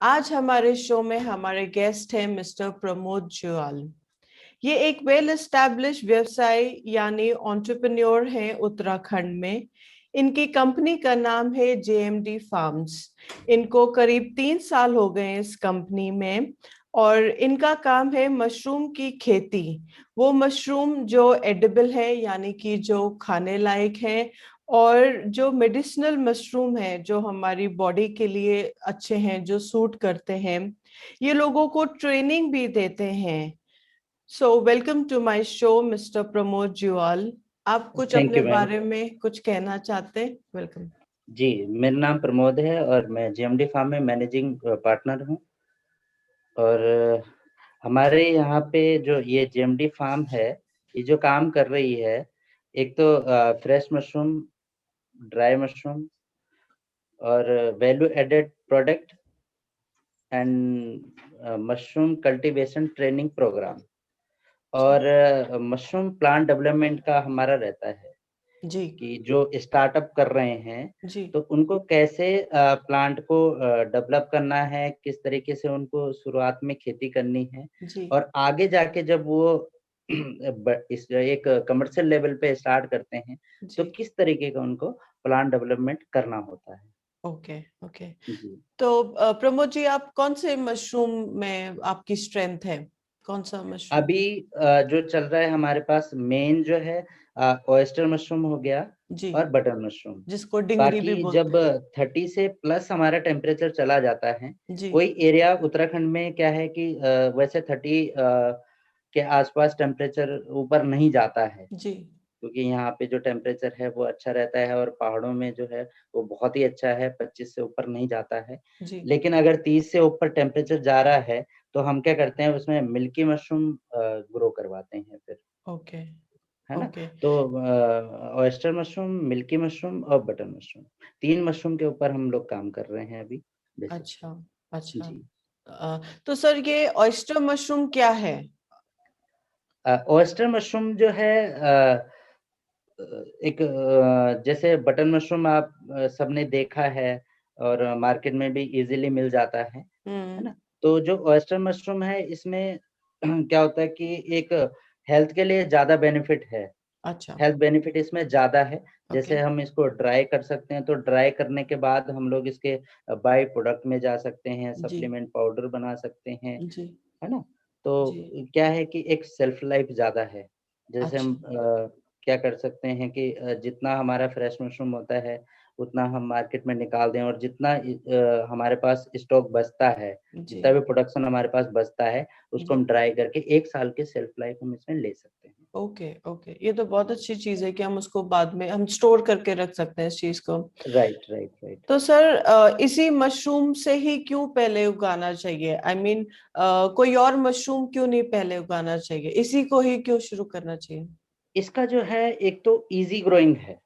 आज हमारे शो में हमारे गेस्ट हैं मिस्टर प्रमोद जुआल। ये एक वेल एस्टैब्लिश व्यवसाय यानी एंटरप्रेन्योर हैं उत्तराखंड में। इनकी कंपनी का नाम है जेएमडी फार्म्स। इनको करीब 3 साल हो गए इस कंपनी में और इनका काम है मशरूम की खेती। वो मशरूम जो एडिबल है यानी कि जो खाने लायक है, और जो मेडिसिनल मशरूम है जो हमारी बॉडी के लिए अच्छे हैं, जो सूट करते हैं। ये लोगों को ट्रेनिंग भी देते हैं। So welcome to my show mister Pramod Jual. आप कुछ थैंक अपने यू मैम। बारे में कुछ कहना चाहते हैं? वेलकम। जी, मेरा नाम प्रमोद है और मैं जेएमडी फार्म में मैनेजिंग पार्टनर हूँ। और हमारे यहाँ पे जो ये जेएमडी फार्म है, ये जो काम कर रही है, एक तो फ्रेश मशरूम, ड्राई मशरूम और value added product and mushroom cultivation training program और मशरूम प्लांट डेवलपमेंट का हमारा रहता है जी कि जो स्टार्टअप कर रहे हैं, जी तो उनको कैसे प्लांट को डेवलप करना है, किस तरीके से उनको शुरुआत में खेती करनी है जी और आगे जाके जब वो इस एक कमर्शियल लेवल पे स्टार्ट करते हैं, तो जी। किस तरीके का उनको प्लांट डेवलपमेंट करना होता है। Okay okay. जी। तो प्रमोद जी, आप कौन से मशरूम में आपकी स्ट्रेंथ है? कौन सा मशरूम? अभी जो चल रहा है हमारे पास मेन जो है ऑयस्टर मशरूम हो गया जी, और बटर मशरूम। जिसको डिंगरी भी बाकी जब बोलते हैं। 30 से प्लस हमारा टेम्परेचर चला जाता है, जी कोई एरिया उत्तराखंड में क्या है कि वैसे 30 के आसपास टेम्परेचर ऊपर नहीं जाता है, जी क्योंकि यहाँ पे जो टेम्परेचर है वो अच्छा रहता है और पहाड़ों में जो है वो बहुत ही अच्छा है, 25 से ऊपर नहीं जाता है। जी। लेकिन अगर 30 से ऊपर टेम्परेचर जा रहा है, तो हम क्या करते हैं उसमें मिल्की मशरूम ग्रो करवाते हैं फिर, ओके है ना? ओके। तो ऑयस्टर मशरूम, मिल्की मशरूम और बटर मशरूम, 3 मशरूम के ऊपर हम लोग काम कर रहे हैं अभी बेसिकली। अच्छा अच्छा। जी। तो सर, ये ऑयस्टर मशरूम क्या है? ऑयस्टर मशरूम जो है एक जैसे बटन मशरूम आप सबने देखा है और मार्केट में भी इज़िली मिल जाता है हम्म। ना? तो जो ऑयस्टर मशरूम है इसमें क्या होता है कि एक हेल्थ के लिए ज़्यादा बेनिफिट है। अच्छा। हेल्थ बेनिफिट इसमें ज़्यादा है। ओके। जैसे हम इसको ड्राई कर सकते हैं, तो ड्राई करने के बाद हम लोग इसके बाय प्रोडक्ट में जा सकते हैं, जी सप्लीमेंट पाउडर बना सकते हैं, जी है ना? तो जी। क्या है कि एक शेल्फ लाइफ ज़्यादा है। जैसे हम अच्छा। क्या कर सकते हैं कि जितना हमारा फ्रेश मशरूम होता है, उतना हम मार्केट में निकाल दें और जितना हमारे पास स्टॉक बचता है, जी जितना भी प्रोडक्शन हमारे पास बचता है, उसको जी। हम ड्राई करके 1 साल की शेल्फ लाइफ हम इसमें ले सकते हैं। ओके ओके, ये तो बहुत अच्छी चीज है कि हम उसको बाद में हम स्टोर करके रख सकते हैं इस चीज को। Right, right, right. तो सर, इसी मशरूम से ही क्यों पहले उगाना चाहिए? आई मीन, कोई और मशरूम क्यों नहीं पहले उगाना चाहिए? इसी को ही क्यों शुरू करना चाहिए? इसका जो है एक तो ईज़ी ग्रोइंग है,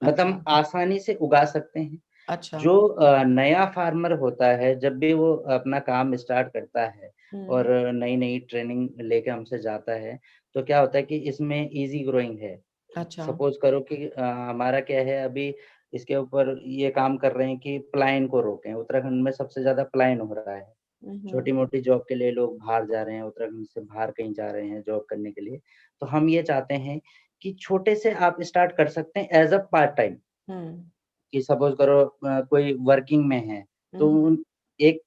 मतलब अच्छा हम आसानी से उगा सकते हैं। अच्छा। जो नया फार्मर होता है, जब भी वो अपना काम स्टार्ट करता है हम्म। और नई-नई ट्रेनिंग लेके हमसे जाता है, तो क्या होता है कि इसमें ईज़ी ग्रोइंग है। अच्छा। सपोज़ करो कि हमारा क्या है अभी इसके ऊपर ये काम कर रहे हैं कि पलायन को रोकें, उत्तराखंड में सबसे ज़्यादा पलायन हो रहा है। हम्म। छोटी-मोटी जॉब के लिए लोग बाहर जा रहे हैं, उत्तराखंड से बाहर कहीं जा रहे हैं जॉब करने के लिए। तो हम ये चाहते हैं कि छोटे से आप स्टार्ट कर सकते हैं एज़ अ पार्ट टाइम। हम्म। कि सपोज़ करो कोई वर्किंग में है, तो हम्म। उन एक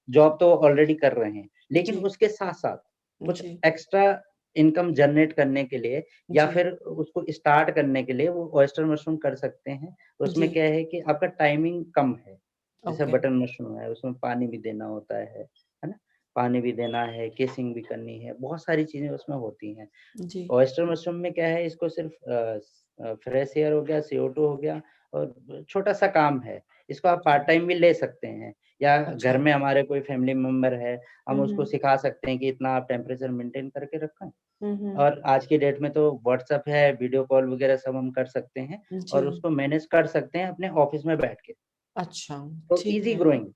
जॉब तो ऑलरेडी कर रहे हैं, लेकिन जी उसके साथ-साथ कुछ जी एक्स्ट्रा इनकम जनरेट करने के लिए या जी फिर उसको स्टार्ट करने के लिए वो ऑयस्टर मशरूम कर सकते हैं। जी। उसमें क्या है कि आपका टाइमिंग कम है, जैसे ओके। बटन मशरूम है, उसमें पानी भी देना होता है ना? पानी भी देना है, केसिंग भी करनी है, बहुत सारी चीज़ें उसमें होती हैं। जी ऑयस्टर मशरूम में क्या है इसको सिर्फ़ फ्रेश एयर हो गया, CO2 हो गया और छोटा-सा काम है। इसको आप पार्ट टाइम भी ले सकते हैं या घर अच्छा। में हमारे कोई फैमिली मेंबर है, हम उसको हम्म सिखा सकते हैं कि इतना आप टेम्परेचर मेंटेन करके रखें। हम्म। और आज की डेट में तो व्हाट्सएप है, वीडियो कॉल वगैरह सब हम कर सकते हैं जी। और उसको मैनेज कर सकते हैं अपने ऑफ़िस में बैठ के। अच्छा। तो ठीक ईज़ी है। ग्रोइंग।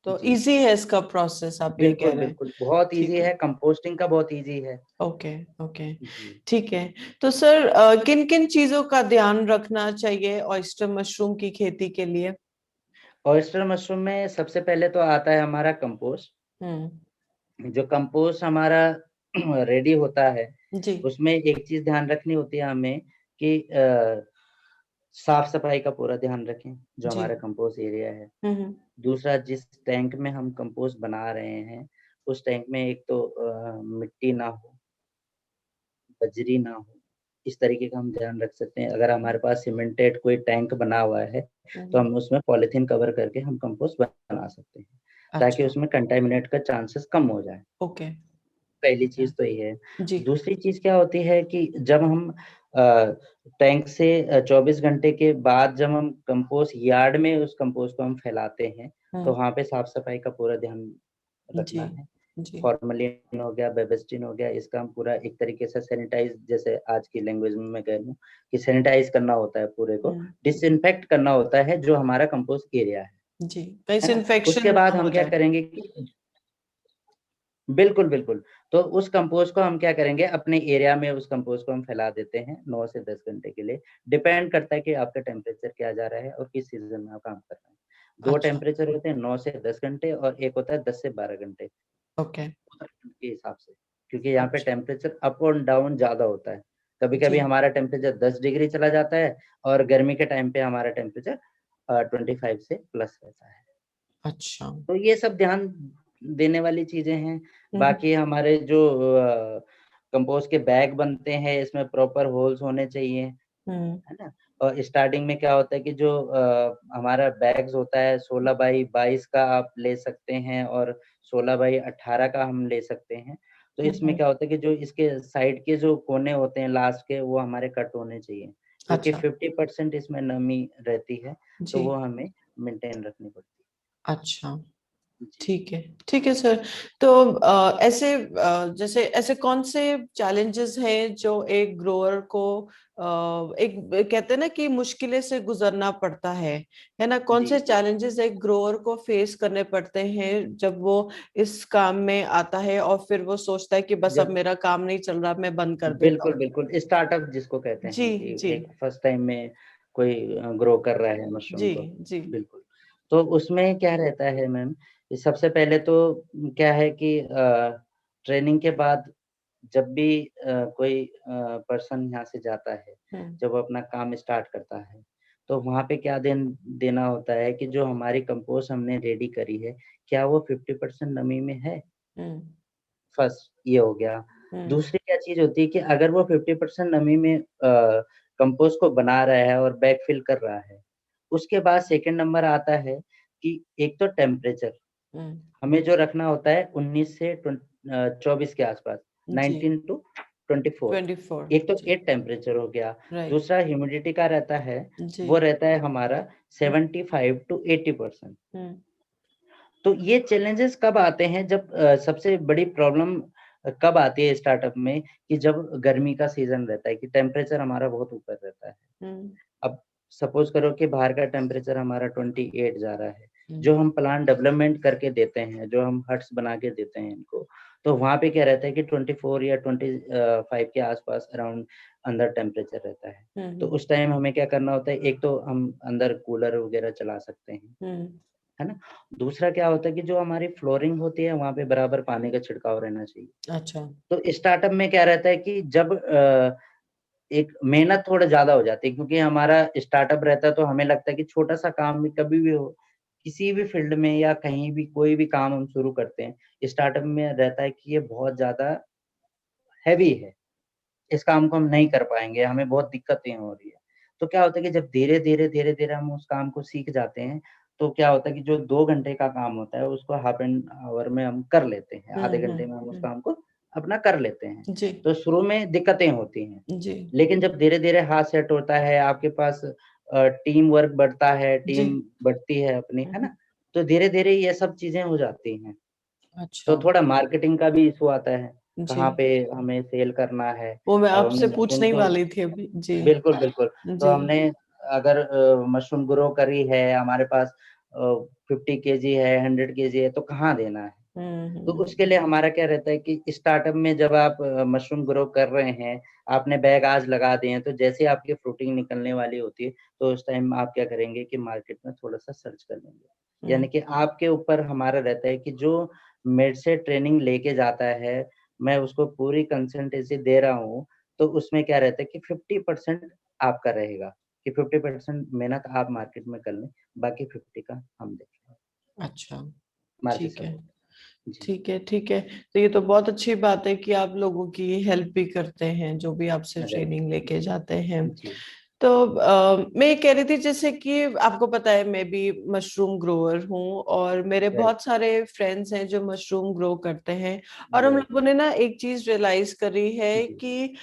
तो जी, इजी है इसका प्रोसेस, आप ये कह बिल्कुल, रहे हैं? बिल्कुल, बहुत ईज़ी ठीक है। है, कंपोस्टिंग का बहुत ईज़ी है। Okay okay. जी। ठीक है। तो सर, किन किन चीजों का ध्यान रखना चाहिए ऑयस्टर मशरूम की खेती के लिए? ऑयस्टर मशरूम में सबसे पहले तो आता है हमारा कंपोस्ट। जो कंपोस्ट हमारा रेडी होता है, जी, उसमें एक चीज़ ध्यान रखनी होती है हमें कि साफ-सफाई का पूरा ध्यान रखें, जो जी। हमारा कंपोस्ट एरिया है। हुँ, दूसरा, जिस टैंक में हम कंपोस्ट बना रहे हैं, उस टैंक में एक तो मिट्टी ना हो, बजरी ना हो, इस तरीके का हम ध्यान रख सकते हैं। अगर हमारे पास सीमेंटेड कोई टैंक बना हुआ है, तो हुँ। हम उसमें पॉलीथीन कवर करके हम कंपोस्ट बना सकते हैं, ताकि अच्छा, उसमें कंटामिनेट का चांसेस कम हो जाए। ओके। पहली चीज़ तो ये है। जी। दूसरी चीज़ क्या होती है कि जब हम टैंक से 24 घंटे के बाद जब हम कंपोस्ट यार्ड में उस कंपोस्ट को हम फैलाते हैं, तो हुँ। वहाँ पे साफ-सफाई का पूरा ध्यान जी, रखना है। जी। फॉर्मेलिन हो गया, बेबिस्टिन हो गया, इसका हम पूरा एक तरीके से सैनिटाइज़, जैसे आज की लैंग्वेज में मैं कह लूँ कि सैनिटाइज़ करना होता है पूरे को, हुँ। डिसइन्फेक्ट करना होता है जो हमारा कंपोस्ट एरिया जी, कहीं है से ना? इन्फेक्शन उसके बाद ना हम हो क्या जाए। करेंगे कि बिल्कुल, बिल्कुल। तो उस कंपोस्ट को हम क्या करेंगे, अपने एरिया में उस कंपोस्ट को हम फैला देते हैं 9 से 10 घंटे के लिए। डिपेंड करता है कि आपका टेम्परेचर क्या जा रहा है और किस सीज़न में आप काम कर रहे हैं। 2 अच्छा, टेम्परेचर होते हैं, 9 से 10 घंटे, और एक होता है 10 से 12 घंटे ओके। उत्तराखंड के हिसाब से। क्योंकि यहाँ पे अच्छा, टेम्परेचर अप और डाउन ज़्यादा होता है। कभी-कभी जी, हमारा टेम्परेचर 10 डिग्री चला जाता है और गर्मी के टाइम पे हमारा टेम्परेचर 25 से प्लस रहता है। अच्छा। तो ये सब ध्यान देने वाली चीज़ें हैं। हुँ, हुँ, बाकी हमारे जो कंपोस्ट के बैग बनते हैं, इसमें प्रॉपर होल्स होने चाहिए, हुँ, है ना? और स्टार्टिंग में क्या होता है कि जो हमारा बैग्स होता है 16 बाई 22 का आप ले सकते हैं और 16 बाई 18 का हम ले सकते हैं। तो हुँ, इसमें हुँ। क्या होता है कि जो इसके साइड के जो कोने होते हैं लास्ट के, वो हमारे कट होने चाहिए। क्योंकि अच्छा, 50% इसमें नमी रहती है, तो वो जी, हमें मेंटेन रखनी पड़ती अच्छा। है। जी। ठीक है सर। तो ऐसे जैसे ऐसे कौन से चैलेंजेस हैं जो एक ग्रोअर को एक कहते हैं ना कि मुश्किलें से गुजरना पड़ता है ना? कौन जी, से जी। चैलेंजेस एक ग्रोअर को फेस करने पड़ते हैं जब वो इस काम में आता है और फिर वो सोचता है कि बस अब जब मेरा काम नहीं चल रहा, मैं बंद कर देता बिल्कुल, हूँ। बिल्कुल, स्टार्टअप जिसको कहते जी, हैं कि जी, एक फर्स्ट टाइम में कोई ग्रो कर रहा है मशरूम जी, को, जी। बिल्कुल। तो उसमें क्या रहता है मैम, कि सबसे पहले तो क्या है कि ट्रेनिंग के बाद जब भी कोई पर्सन यहाँ से जाता है, हम्म, जब वो अपना काम स्टार्ट करता है, तो वहाँ पे क्या देना होता है कि जो हमारी कंपोस्ट हमने रेडी करी है, क्या वो 50% नमी में है? हम्म, फर्स्ट ये हो गया। हम्म, दूसरी क्या चीज़ होती है कि अगर वो 50% नमी में कंपोस्ट को बना रहा है और बैकफ़िल कर रहा है, उसके बाद सेकंड नंबर आता है कि एक तो टेम्परेचर, हम्म, हमें जो रखना होता है 19 से 24 के आस-पास, जी। 19 टू 24। 24। एक तो जी, ये टेम्परेचर हो गया, राइट। दूसरा ह्यूमिडिटी का रहता है, जी। वो रहता है हमारा 75 टू 80%। हम्म, तो ये चैलेंजेस कब आते हैं, जब सबसे बड़ी प्रॉब्लम कब आती है स्टार्टअप में, कि जब गर्मी का सीज़न रहता है, कि टेम्परेचर हमारा बहुत ऊपर रहता है। हम्म, अब सपोज़ करो कि बाहर का टेम्परेचर हमारा 28 जा रहा है, हम्म, जो हम प्लांट डेवलपमेंट करके देते हैं, जो हम हट्स बना के देते हैं इनको, तो वहाँ पे क्या रहता है कि 24 या 25 के आस-पास अराउंड अंदर टेम्परेचर रहता है। तो हम्म, उस टाइम हमें क्या करना होता है, एक तो हम अंदर कूलर वगैरह चला सकते हैं। हम्म, है ना? दूसरा क्या होता है कि जो हमारी फ्लोरिंग होती है, वहाँ पे बराबर पानी का छिड़काव रहना चाहिए। अच्छा। तो स्टार्टअप में क्या रहता है कि जब एक मेहनत थोड़ा ज़्यादा हो जाती है, क्योंकि हमारा स्टार्टअप रहता है, तो हमें लगता है कि छोटा-सा काम भी कभी भी हो, किसी भी फ़ील्ड में या कहीं भी कोई भी काम हम शुरू करते हैं, स्टार्टअप में रहता है कि ये बहुत ज़्यादा हेवी है। इस काम को हम नहीं कर पाएँगे, हमें बहुत दिक्कतें हो रही है। तो क्या होता है कि जब धीरे-धीरे हम उस काम को सीख जाते हैं, तो क्या होता है कि जो 2 घंटे का काम होता है, उसको हाफ एन आवर में हम कर लेते हैं, हुँ, आधे हुँ, घंटे में हम उस हुँ। काम को अपना कर लेते हैं। जी, तो शुरू में दिक्कतें होती हैं, जी, लेकिन जब धीरे-धीरे हाथ सेट होता है, आपके पास टीम वर्क बढ़ता है, जी। टीम बढ़ती है अपनी, हुँ, है ना? हुँ। तो धीरे-धीरे ये सब चीज़ें हो जाती हैं। तो अच्छा, थोड़ा मार्केटिंग का भी इश्यू आता है, जी। कहाँ पे हमें सेल करना है। वो मैं अब आपसे हमने मशरूम पूछने ही को वाली थी अभी। जी, बिल्कुल, बिल्कुल। तो जी। हमने अगर मशरूम ग्रो करी है, हमारे पास 50 केजी है, 100 केजी है, तो कहाँ देना है? हुँ, तो हुँ, उसके लिए हमारा क्या रहता है कि स्टार्टअप में जब आप मशरूम ग्रो कर रहे हैं, आपने बैग आज लगा दिए हैं, तो जैसे ही आपकी फ्रूटिंग निकलने वाली होती है, तो उस टाइम आप क्या करेंगे कि मार्केट में थोड़ा-सा सर्च कर लेंगे। यानी कि आपके ऊपर हमारा रहता है कि जो मेरे से ट्रेनिंग लेके जाता है, मैं उसको पूरी कंसल्टेंसी दे रहा हूँ, तो उसमें क्या रहता है कि 50% आपका रहेगा, कि 50% मेहनत आप मार्केट में कर लें, बाकी 50 का हम देखेंगे। अच्छा, मार्केट ठीक है। सपोर्ट। जी, ठीक है, ठीक है। तो ये तो बहुत अच्छी बात है कि आप लोगों की हेल्प भी करते हैं, जो भी आपसे राइट। ट्रेनिंग लेके जाते हैं। जी, तो मैं ये कह रही थी, जैसे कि आपको पता है मैं भी मशरूम ग्रोअर हूँ, और मेरे राइट, बहुत सारे फ्रेंड्स हैं जो मशरूम ग्रो करते हैं। और हम राइट। लोगों ने ना एक चीज रियलाइज करी है जी, कि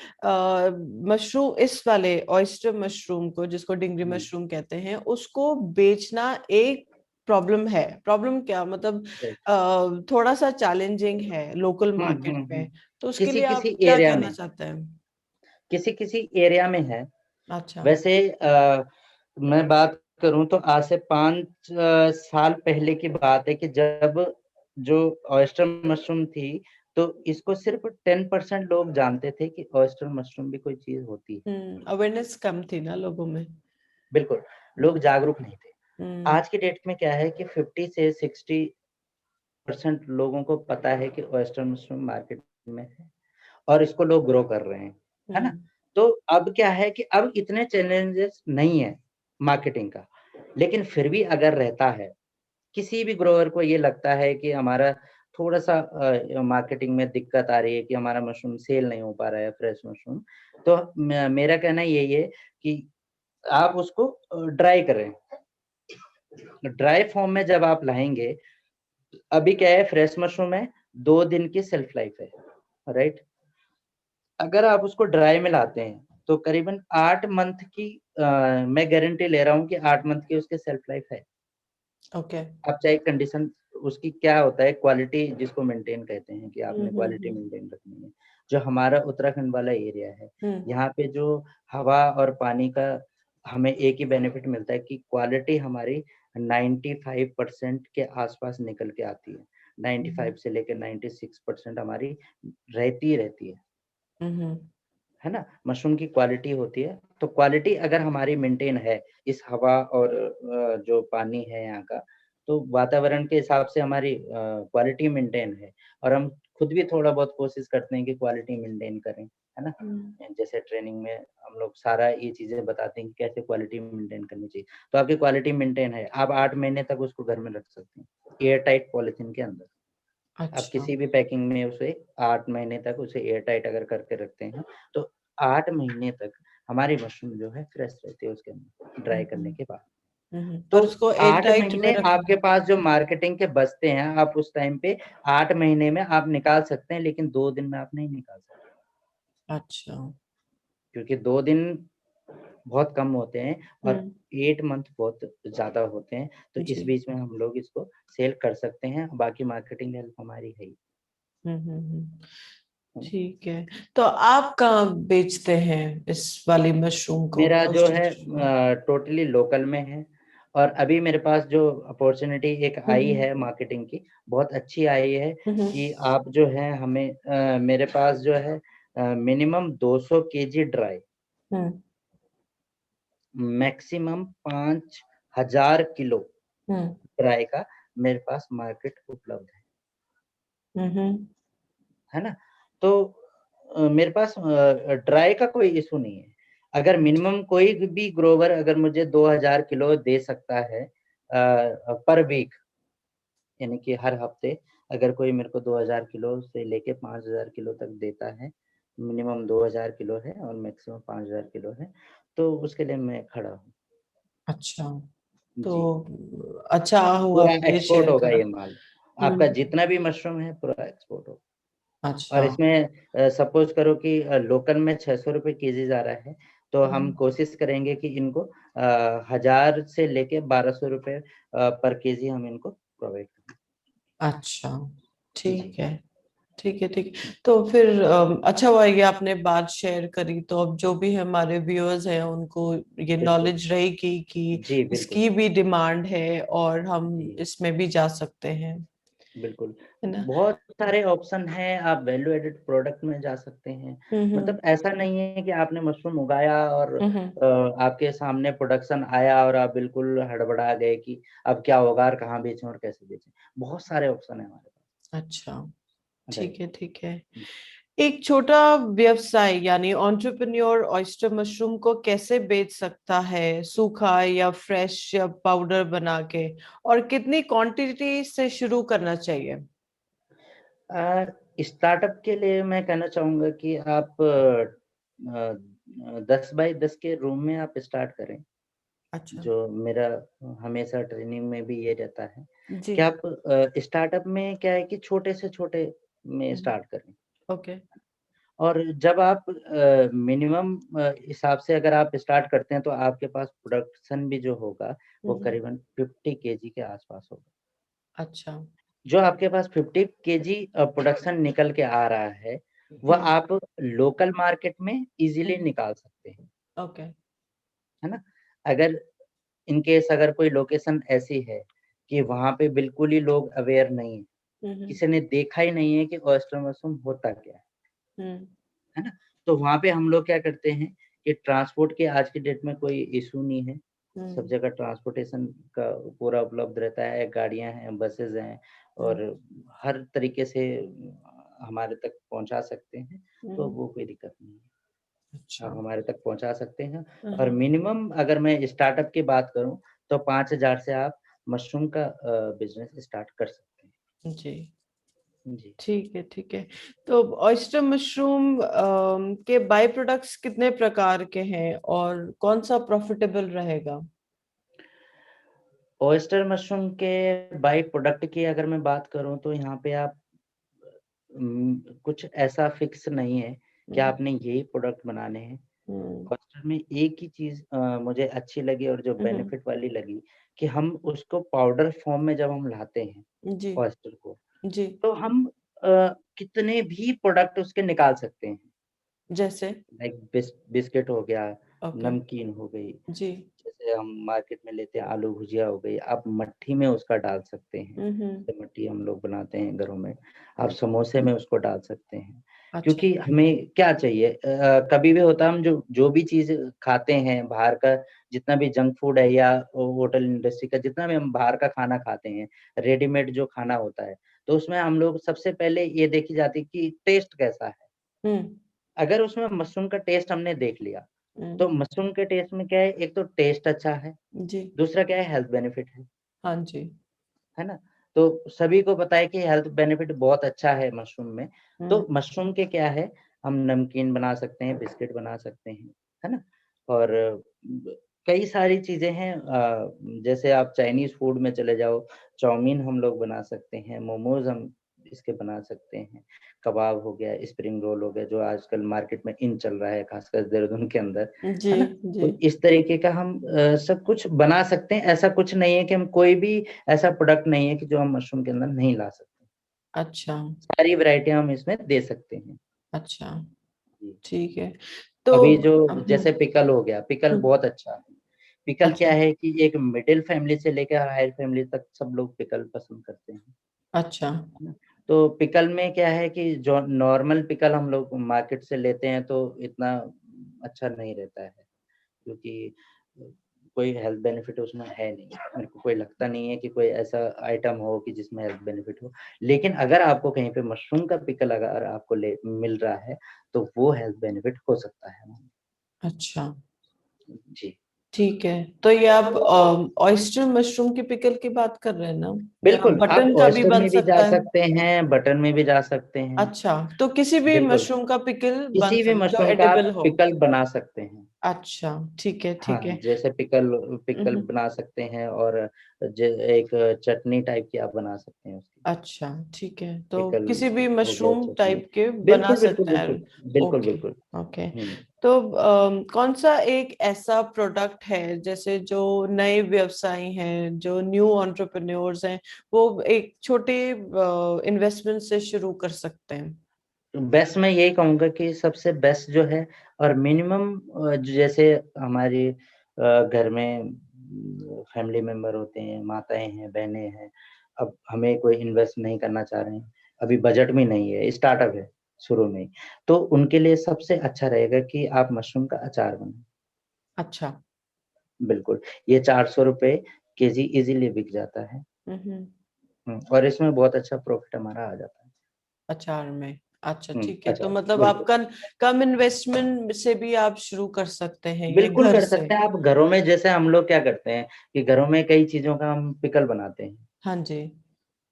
मशरूम, इस वाले ऑयस्टर मशरूम को, जिसको डिंगरी हुँ, मशरूम कहते हैं, उसको बेचना एक प्रॉब्लम है। प्रॉब्लम क्या मतलब, राइट। थोड़ा सा चैलेंजिंग है लोकल हुँ, मार्केट हुँ, हुँ। में। तो उसके लिए आप किसी-किसी क्या एरिया कहना में, चाहते हैं? किसी-किसी एरिया में है। अच्छा। वैसे मैं बात करूँ तो आज से 5 साल पहले की बात है कि जब जो ऑयस्टर मशरूम थी, तो इसको सिर्फ़ 10% लोग जानते थे कि ऑयस्टर मशरूम भी कोई चीज़ होती है। अवेयरनेस कम थी ना लोगों में। बिल्कुल, लोग हम्म। जागरूक नहीं थे। हम्म। आज की डेट में क्या है कि 50 से 60% लोगों को पता है कि ऑयस्टर मशरूम मार्केट में है और इसको लोग ग्रो कर रहे हैं, है ना? हम्म। तो अब क्या है कि अब इतने चैलेंजेस नहीं है मार्केटिंग का, लेकिन फिर भी अगर रहता है, किसी भी ग्रोवर को ये लगता है कि हमारा थोड़ा-सा मार्केटिंग में दिक्कत आ रही है कि हमारा मशरूम सेल नहीं हो पा रहा है फ्रेश मशरूम, तो मेरा कहना यही है कि आप उसको ड्राई करें। ड्राई फॉर्म में जब आप लाएँगे, अभी क्या है फ्रेश मशरूम है, 2 दिन की शेल्फ लाइफ है, राइट? अगर आप उसको ड्राई में लाते हैं, तो करीबन 8 मंथ की मैं गारंटी ले रहा हूँ कि 8 मंथ की उसकी शेल्फ लाइफ है। ओके। आप चाहे कंडीशन उसकी क्या होता है क्वालिटी जिसको मेंटेन कहते हैं कि आपने क्वालिटी हम्म। मेंटेन रखनी है। जो हमारा उत्तराखंड वाला एरिया है, हम्म। यहाँ पे जो हवा और पानी का हमें एक ही बेनिफिट मिलता है कि क्वालिटी हमारी 95% के आस-पास निकल के आती है। हम्म। 95 से लेके 96% हमारी रहती ही रहती हम्म। है ना? मशरूम की क्वालिटी होती है, तो क्वालिटी अगर हमारी मेंटेन है, इस हवा और जो पानी है यहाँ का, तो वातावरण के हिसाब से हमारी क्वालिटी मेंटेन है और हम खुद भी थोड़ा बहुत कोशिश करते हैं कि क्वालिटी मेंटेन करें, है ना? हम्म। जैसे ट्रेनिंग में हम लोग सारा ये चीज़ें बताते हैं कि कैसे क्वालिटी मेंटेन करनी चाहिए। तो आपकी क्वालिटी मेंटेन है, आप 8 महीने तक उसको घर में रख सकते हैं, एयर टाइट पॉलीथीन के अंदर। आप अच्छा। किसी भी पैकिंग में उसे 8 महीने तक उसे एयर टाइट अगर करके रखते हैं, तो 8 महीने तक हमारी मशरूम जो है फ्रेश रहती है उसके अंदर, ड्राई करने हम्म। के बाद। और तो उसको एयर 8 टाइट में महीने रखना आपके है। पास जो मार्केटिंग के बचते हैं, आप उस टाइम पे 8 महीने में आप निकाल सकते हैं, लेकिन 2 दिन में आप नहीं निकाल सकते, अच्छा। क्योंकि 2 दिन बहुत कम होते हैं और हम्म। 8 मंथ बहुत ज़्यादा होते हैं, तो इस जी। बीच में हम लोग इसको सेल कर सकते हैं, बाकी मार्केटिंग हेल्प हमारी है ही। हम्म। ठीक है। तो आप कहाँ बेचते हैं इस वाली मशरूम को, मेरा जो ऑयस्टर है मशरूम को? टोटली लोकल में है और अभी मेरे पास जो अपॉर्च्युनिटी एक आई हम्म। है मार्केटिंग की, बहुत अच्छी आई है हम्म। कि आप जो है हमें मेरे पास जो है मिनिमम 200 केजी ड्राई, हम्म। मैक्सिमम 5000 किलो हम्म। ड्राई का मेरे पास मार्केट उपलब्ध हम्म। है ना? तो मेरे पास ड्राई का कोई इश्यू नहीं है। अगर मिनिमम कोई भी ग्रोवर अगर मुझे 2000 किलो दे सकता है पर वीक यानी कि हर हफ्ते अगर कोई मेरे को 2000 किलो से लेके 5000 किलो तक देता है, मिनिमम 2000 किलो है और मैक्सिमम 5000 किलो है, तो उसके लिए मैं खड़ा हूँ। अच्छा। तो जी, अच्छा हुआ पूरा आपने ये एक्सपोर्ट शेयर होगा करा। ये माल। आपका हम्म। जितना भी मशरूम है पूरा एक्सपोर्ट होगा। और अच्छा। इसमें सपोज़ करो कि लोकल में ₹600 केजी जा रहा है, तो हम हम्म। कोशिश करेंगे कि इनको 1000 से लेके ₹1200 पर केजी हम इनको प्रोवाइड करें। अच्छा, जी, ठीक है। ठीक है, ठीक है। तो फिर अच्छा हुआ ये आपने बात शेयर करी, तो अब जो भी हमारे व्यूअर्स हैं उनको ये बिल्कुल। नॉलेज रहेगी कि जी, बिल्कुल। इसकी भी डिमांड है और हम जी, इसमें भी जा सकते हैं। बिल्कुल। है ना? बहुत सारे ऑप्शन हैं, आप वैल्यू एडेड प्रोडक्ट में जा सकते हैं। मतलब ऐसा नहीं है कि आपने मशरूम उगाया और आपके सामने प्रोडक्शन आया और आप बिल्कुल हड़बड़ा गए कि अब क्या होगा और कहाँ बेचें और कैसे बेचें। बहुत सारे ऑप्शन हैं हमारे अच्छा, पास। ठीक राइट। है, ठीक है। एक छोटा व्यवसाय यानी एंटरप्रेन्योर ऑयस्टर मशरूम को कैसे बेच सकता है, सूखा या फ्रेश या पाउडर बना के, और कितनी क्वांटिटी से शुरू करना चाहिए? स्टार्टअप के लिए मैं कहना चाहूँगा कि आप 10 बाय 10 के रूम में आप स्टार्ट करें। अच्छा। जो मेरा हमेशा ट्रेनिंग में भी ये रहता है जी। कि आप स्टार्टअप में क्या है कि छोटे से छोटे में स्टार्ट करें। ओके। और जब आप मिनिमम हिसाब से अगर आप स्टार्ट करते हैं तो आपके पास प्रोडक्शन भी जो होगा वो करीबन 50 केजी के आसपास होगा। अच्छा। जो आपके पास 50 केजी प्रोडक्शन निकल के आ रहा है, वह आप लोकल मार्केट में ईज़िली निकाल सकते हैं, ओके। है ना? अगर इन केस अगर कोई लोकेशन ऐसी है कि वहाँ पे बिल्कुल ही लोग अवेयर नहीं है, किसी ने देखा ही नहीं है कि ऑयस्टर मशरूम होता क्या है ना? तो वहाँ पे हम लोग क्या करते हैं कि ट्रांसपोर्ट की आज की डेट में कोई इश्यू नहीं है। सब जगह ट्रांसपोर्टेशन का पूरा उपलब्ध रहता है, गाड़ियाँ हैं, बसेज़ हैं और हर तरीके से हमारे तक पहुँचा सकते हैं, तो वो कोई दिक्कत नहीं है। अच्छा। आप हमारे तक पहुँचा सकते हैं और मिनिमम अगर मैं स्टार्टअप की बात करूँ, तो 5,000 से आप मशरूम का बिज़नेस स्टार्ट कर सकते हैं। जी, जी। ठीक है, ठीक है। तो ऑयस्टर मशरूम के बाय प्रोडक्ट्स कितने प्रकार के हैं और कौन सा प्रॉफिटेबल रहेगा? ऑयस्टर मशरूम के बाय प्रोडक्ट की अगर मैं बात करूँ तो यहाँ पे आप कुछ ऐसा फिक्स नहीं है कि हम्म। आपने यही प्रोडक्ट बनाने हैं। हम्म। ऑयस्टर में एक ही चीज़ मुझे अच्छी लगी और जो हम्म। बेनिफिट वाली लगी कि हम उसको पाउडर फॉर्म में जब हम लाते हैं जी। ऑयस्टर को, जी। तो हम कितने भी प्रोडक्ट उसके निकाल सकते हैं। जैसे? लाइक बिस्किट हो गया, ओके। नमकीन हो गई, जी। जैसे हम मार्केट में लेते हैं आलू भुजिया हो गई, आप मट्ठी में उसका डाल सकते हैं। हम्म। जैसे मट्ठी हम लोग बनाते हैं घरों में, आप समोसे में उसको डाल सकते हैं। अच्छा। क्योंकि हमें क्या चाहिए कभी भी होता है हम जो जो भी चीज़ खाते हैं बाहर का जितना भी जंक फूड है या होटल इंडस्ट्री का जितना भी हम बाहर का खाना खाते हैं, रेडीमेड जो खाना होता है, तो उसमें हम लोग सबसे पहले ये देखी जाती है कि टेस्ट कैसा है। हम्म। अगर उसमें मशरूम का टेस्ट हमने देख लिया, तो हम्म। मशरूम के टेस्ट में क्या है, एक तो टेस्ट अच्छा है, जी। दूसरा क्या है हेल्थ बेनिफिट हाँ जी। है ना? तो सभी को पता है कि हेल्थ बेनिफिट बहुत अच्छा है मशरूम में। हम्म। तो मशरूम के क्या है, हम नमकीन बना सकते हैं, बिस्किट बना सकते हैं, है ना? और ब कई सारी चीज़ें हैं जैसे आप चाइनीज़ फूड में चले जाओ, चाउमीन हम लोग बना सकते हैं, मोमोज़ हम इसके बना सकते हैं, कबाब हो गया, स्प्रिंग रोल हो गया, जो आजकल मार्केट में इन चल रहा है, खासकर देहरादून के अंदर, जी। है ना? जी। तो इस तरीके का हम सब कुछ बना सकते हैं, ऐसा कुछ नहीं है कि हम कोई भी ऐसा प्रोडक्ट नहीं है कि जो हम मशरूम के अंदर नहीं ला सकते। अच्छा। सारी वैरायटियाँ हम इसमें दे सकते हैं। अच्छा, जी। ठीक है। तो अभी जो जैसे पिकल हो गया, पिकल हम्म, बहुत अच्छा है। पिकल क्या अच्छा। है कि एक मिडल फैमिली से लेकर हायर फैमिली तक सब लोग पिकल पसंद करते हैं, अच्छा। है ना? तो पिकल में क्या है कि जो नॉर्मल पिकल हम लोग मार्केट से लेते हैं तो इतना अच्छा नहीं रहता है, क्योंकि कोई हेल्थ बेनिफिट उसमें है नहीं। मेरे को कोई लगता नहीं है कि कोई ऐसा आइटम हो कि जिसमें हेल्थ बेनिफिट हो। लेकिन अगर आपको कहीं पे मशरूम का पिकल अगर आपको ले मिल रहा है, तो वो हेल्थ बेनिफिट हो सकता है। अच्छा, जी। ठीक है। तो ये आप ऑयस्टर मशरूम की पिकल की बात कर रहे हैं ना? या बिल्कुल, आप बटन का भी ऑयस्टर बन में भी जा सकता है? सकते हैं, बटन में भी जा सकते हैं। अच्छा, तो किसी भी बिल्कुल, मशरूम का पिकल बन किसी भी सकता जो मशरूम का आप एडिबल हो? पिकल बना सकते हैं। अच्छा, ठीक है, ठीक हाँ, है। जैसे पिकल पिकल हम्म। बना सकते हैं और ज एक चटनी टाइप की आप बना सकते हैं उसकी। अच्छा, ठीक है। तो पिकल किसी भी हो गया मशरूम चटनी। टाइप के बना बिल्कुल, बिल्कुल, सकते हैं? बिल्कुल। बिल्कुल, ओके। बिल्कुल। ओके। हुँ। तो कौन सा एक ऐसा प्रोडक्ट है जैसे जो नए व्यवसायी हैं, जो न्यू एंटरप्रेन्योर्स हैं, वो एक छोटे इन्वेस्टमेंट से शुरू कर सकते हैं? बेस्ट मैं यही कहूँगा कि सबसे बेस्ट जो है और मिनिमम जैसे हमारी घर में फैमिली मेंबर होते हैं, माताएँ हैं, बहनें हैं, अब हमें कोई इन्वेस्ट नहीं करना चाह रहे हैं, अभी बजट में नहीं है, स्टार्टअप है शुरू में, तो उनके लिए सबसे अच्छा रहेगा कि आप मशरूम का अचार बनाएं। अच्छा। बिल्कुल, ये 400 रुपए केजी इजीली बिक जाता है। और इसमें बहुत अच्छा प्रॉफिट हमारा आ जाता है अचार में। अच्छा ठीक है, तो अचार, मतलब आप बिल्कुल। कम इन्वेस्टमेंट से भी आप शुरू कर सकते हैं ये बिल्कुल घर कर से। सकते हैं आप घरों में, जैसे हम लोग क्या करते हैं कि घरों में कई चीजों का हम पिकल बनाते हैं। हाँ जी।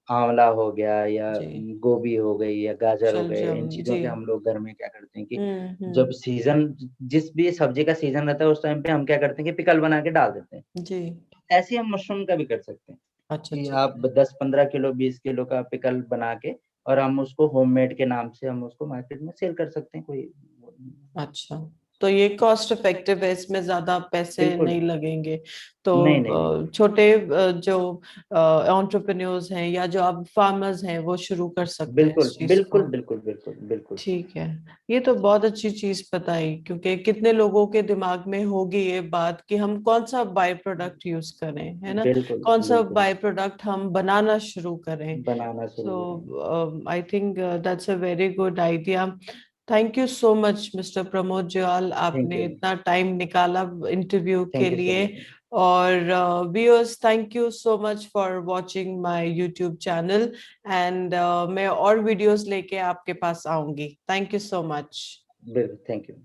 आंवला हो गया या जी। गोभी हो गई या गाजर हो गए, शलजम। इन चीजों जी। के हम लोग घर में क्या करते हैं कि हम्म। जब सीजन, जिस भी सब्जी का सीजन रहता है उस टाइम पे हम क्या करते हैं कि पिकल बना के डाल देते हैं। जी। ऐसे ही हम मशरूम का भी कर सकते हैं अच्छा कि ठीक आप है। 10-15 किलो 20 किलो का पिकल बना के और हम उसको होममेड के नाम से हम उसको मार्केट में सेल कर सकते हैं, कोई वो नहीं है। अच्छा, तो ये कॉस्ट इफेक्टिव है, इसमें ज्यादा पैसे बिल्कुल। नहीं लगेंगे। तो नहीं, नहीं, नहीं। छोटे जो एंटरप्रेन्योर्स हैं या जो अब फार्मर्स हैं वो शुरू कर सकते हैं बिल्कुल, इस चीज बिल्कुल, को। बिल्कुल, बिल्कुल, बिल्कुल। ठीक है। ये तो बहुत अच्छी चीज बताई, क्योंकि कितने लोगों के दिमाग में होगी ये बात कि हम कौन सा बाय प्रोडक्ट यूज करें, है ना, बिल्कुल, कौन सा बिल्कुल। बाय प्रोडक्ट हम बनाना शुरू करें। बनाना शुरू करें। So I think that's a very good idea. Thank you so much, Mr. Pramod Jual, thank आपने यू, इतना टाइम निकाला इंटरव्यू के थैंक यू सो लिए। मच। और viewers, thank you so much for watching my YouTube channel, and मैं और videos लेके आपके पास आऊंगी। Thank you so much. बिल्कुल, थैंक यू।